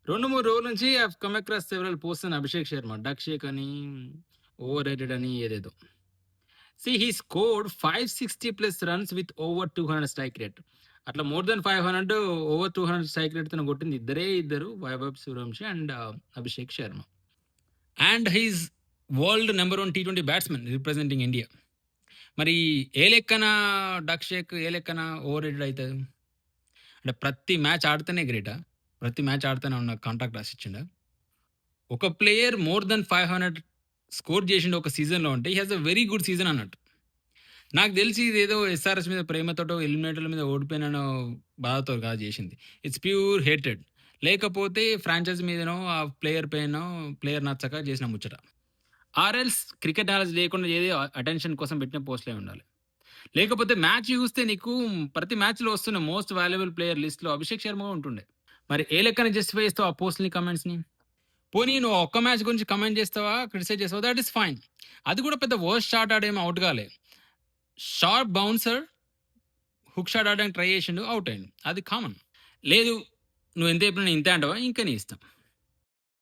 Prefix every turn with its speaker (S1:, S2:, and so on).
S1: 2, 3 రోజుల నుంచి I have come across several posts on Abhishek Sharma. Duck shake అని, ఓవర్ రేటెడ్ అని ఏదేదో. He scored 560 plus runs with over 200 strike rate. అట్లా more than 500 over 200 strike rate తోని కొట్టింది ఇద్దరు Vaibhav Suryavanshi and Abhishek Sharma. And his world number 1 టీ20 బ్యాట్స్‌మన్ రిప్రజెంటింగ్ ఇండియా. మరి ఏ లెక్కన డక్ షేక్ ఏ లెక్కన ఓవర్ రేటెడ్ అయితది? అంటే ప్రతి మ్యాచ్ ఆడితేనే గ్రేటా? ప్రతి మ్యాచ్ ఆడితేనే ఉన్న కాంట్రాక్ట్ రాసిచ్చిండా? ఒక ప్లేయర్ మోర్ దెన్ 500 స్కోర్ చేసిండు ఒక సీజన్‌లో అంటే he has a very good season అన్నట్టు. నాకు తెలిసి ఇదేదో ఎస్ఆర్‌హెచ్ మీద ప్రేమతోటో, ఎలిమినేటర్‌ల మీద ఓడిపోయినానో బాధతో కాదు చేసింది. It's pure hatred. లేకపోతే ఫ్రాంచైజీ మీదనో, ఆ ప్లేయర్ పైనో, ప్లేయర్ నచ్చక చేసిన ముచ్చట. ఆర్ఎల్స్ క్రికెట్ నాలెడ్జ్ లేకుండా ఏదో అటెన్షన్ కోసం పెట్టిన పోస్ట్‌లే ఉండాలి. లేకపోతే మ్యాచ్ చూస్తే నీకు ప్రతి మ్యాచ్‌లో వస్తున్న మోస్ట్ వాల్యుబుల్ ప్లేయర్ లిస్ట్‌లో అభిషేక్ శర్మ కూడా ఉంటుండే. మరి ఏ లెక్కన జస్టిఫై చేస్తావు ఆ పోస్ట్‌ని, కమెంట్స్‌ని? పోనీ నువ్వు ఒక్క మ్యాచ్ గురించి కమెంట్ చేస్తావా? క్రిటిసైజ్ చేస్తావా? That is fine. అది కూడా పెద్ద వరస్ట్ షాట్ ఆడేమి ఔట్ కాలే. షార్ప్ బౌన్సర్ హుక్ షాట్ ఆడడానికి ట్రై చేసిండు. ఔట్ అయిండు. అది కామన్. లేదు నువ్వు ఎంత చెప్పినా నేను ఇంతే అంటావా? ఇంక నీ ఇష్టం.